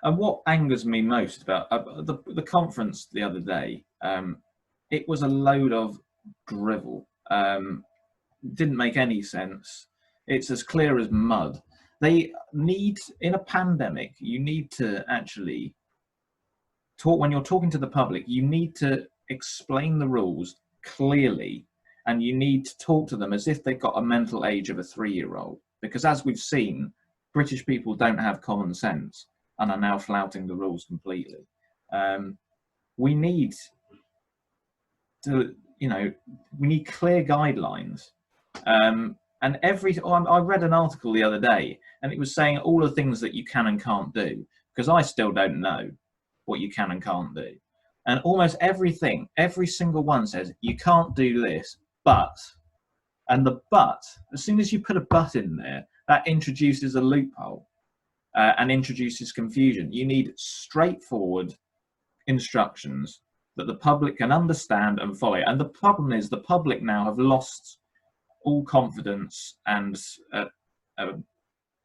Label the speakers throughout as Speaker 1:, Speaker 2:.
Speaker 1: And what angers me most about the conference the other day, it was a load of drivel. Didn't make any sense. It's as clear as mud. They need, in a pandemic, you need to actually talk, when you're talking to the public, you need to explain the rules clearly, and you need to talk to them as if they've got a mental age of a 3-year-old. Because as we've seen, British people don't have common sense and are now flouting the rules completely. We need to, we need clear guidelines. And I read an article the other day, and it was saying all the things that you can and can't do, because I still don't know what you can and can't do. And almost everything, every single one says, you can't do this, but, and the but, as soon as you put a but in there, that introduces a loophole and introduces confusion. You need straightforward instructions that the public can understand and follow. And the problem is the public now have lost all confidence and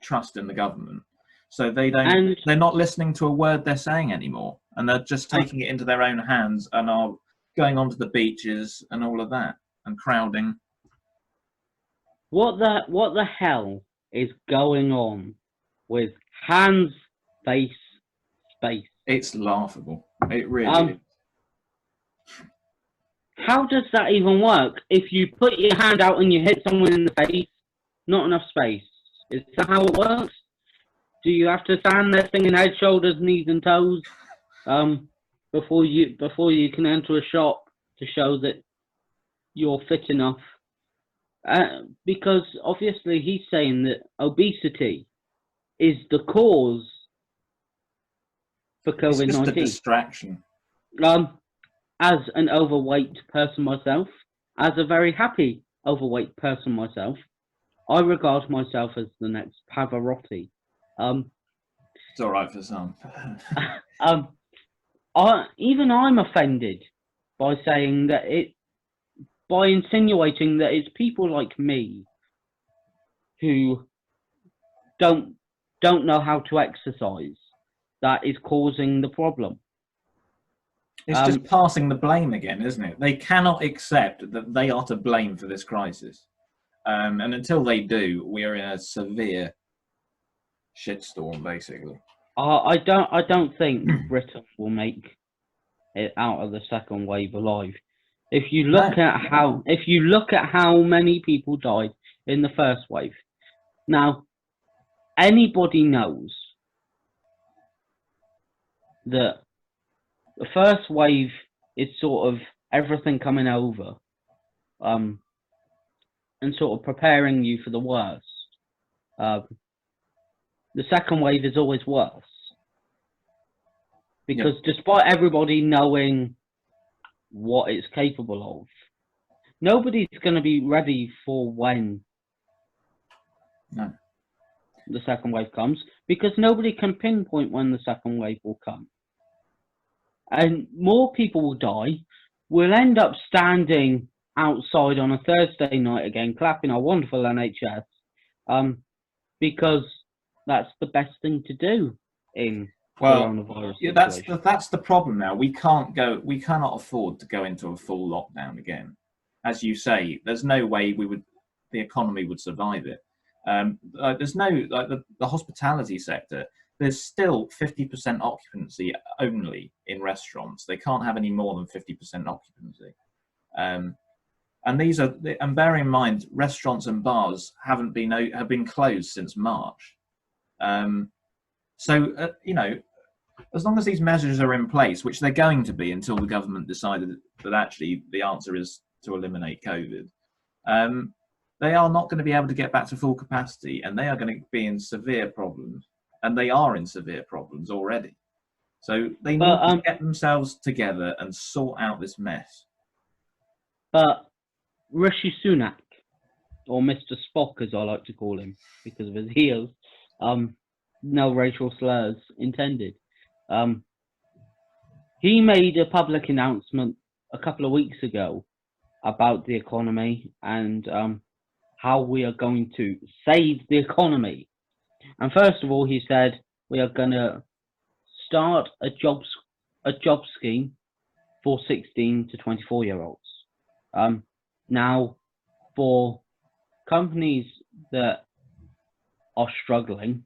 Speaker 1: trust in the government. So they're not listening to a word they're saying anymore, and they're just taking it into their own hands and are going onto the beaches and all of that and crowding.
Speaker 2: What the hell is going on with hands, face, space?
Speaker 1: It's laughable. It really is.
Speaker 2: How does that even work? If you put your hand out and you hit someone in the face, not enough space. Is that how it works? Do you have to stand there singing head, shoulders, knees and toes before you can enter a shop to show that you're fit enough? Because obviously he's saying that obesity is the cause for COVID-19.
Speaker 1: It's just a distraction.
Speaker 2: As an overweight person myself, as a very happy overweight person myself, I regard myself as the next Pavarotti.
Speaker 1: It's all right for some.
Speaker 2: Even I'm offended by saying that by insinuating that it's people like me who don't know how to exercise that is causing the problem.
Speaker 1: It's just passing the blame again, isn't it? They cannot accept that they are to blame for this crisis. And until they do, we are in a severe shitstorm, basically.
Speaker 2: I don't think Britain will make it out of the second wave alive. If you look at how many people died in the first wave, now anybody knows that the first wave is sort of everything coming over, and sort of preparing you for the worst. The second wave is always worse, because despite everybody knowing what it's capable of, nobody's going to be ready for when the second wave comes, because nobody can pinpoint when the second wave will come. And more people will die. We'll end up standing outside on a Thursday night again, clapping our wonderful NHS, because that's the best thing to do in coronavirus.
Speaker 1: Yeah, that's the problem now. We cannot afford to go into a full lockdown again. As you say, there's no way the economy would survive it. There's no, like the hospitality sector, there's still 50% occupancy only in restaurants. They can't have any more than 50% occupancy. And bear in mind, restaurants and bars have been closed since March. So as long as these measures are in place, which they're going to be until the government decided that actually the answer is to eliminate COVID, they are not going to be able to get back to full capacity, and they are going to be in severe problems. And they are in severe problems already. So they need to get themselves together and sort out this mess.
Speaker 2: But Rishi Sunak, or Mr. Spock as I like to call him because of his heels, no racial slurs intended. He made a public announcement a couple of weeks ago about the economy and how we are going to save the economy. And first of all, he said we are going to start a job scheme for 16 to 24-year-olds. Now, for companies that are struggling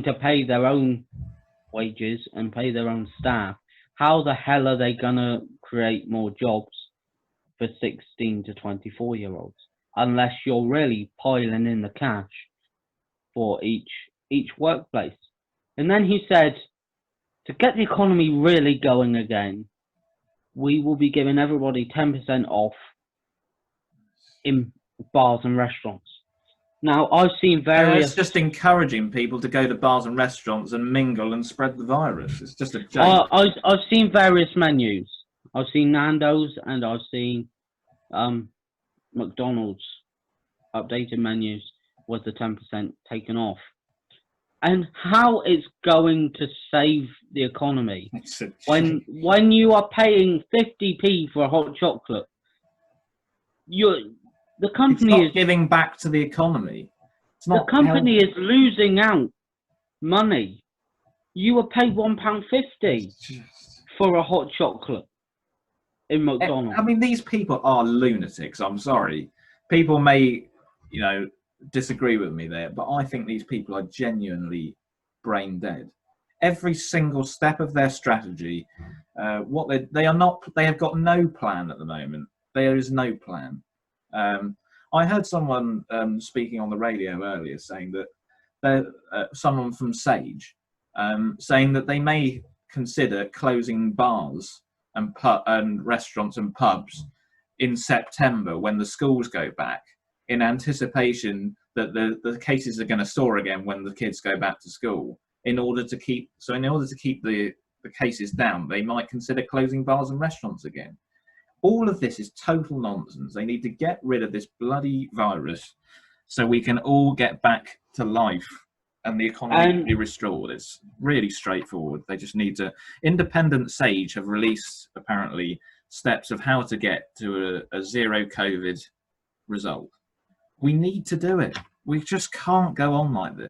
Speaker 2: to pay their own wages and pay their own staff, how the hell are they gonna create more jobs for 16 to 24-year-olds unless you're really piling in the cash for each workplace? And then he said, to get the economy really going again, we will be giving everybody 10% off in bars and restaurants. Now, I've seen various...
Speaker 1: It's just encouraging people to go to bars and restaurants and mingle and spread the virus. It's just a joke.
Speaker 2: I've seen various menus. I've seen Nando's and I've seen McDonald's updated menus with the 10% taken off. And how it's going to save the economy when you are paying 50p for a hot chocolate, the company is
Speaker 1: giving back to the economy.
Speaker 2: The company is losing out money. You will pay £1.50 for a hot chocolate in McDonald's.
Speaker 1: I mean, these people are lunatics. I'm sorry. People may, disagree with me there, but I think these people are genuinely brain dead. Every single step of their strategy, they have got no plan at the moment. There is no plan. I heard someone speaking on the radio earlier saying that someone from Sage saying that they may consider closing bars and restaurants and pubs in September when the schools go back, in anticipation that the cases are going to soar again when the kids go back to school. In order to keep the cases down, they might consider closing bars and restaurants again. All of this is total nonsense. They need to get rid of this bloody virus so we can all get back to life and the economy be restored. It's really straightforward. They just need to... Independent Sage have released, apparently, steps of how to get to a zero COVID result. We need to do it. We just can't go on like this.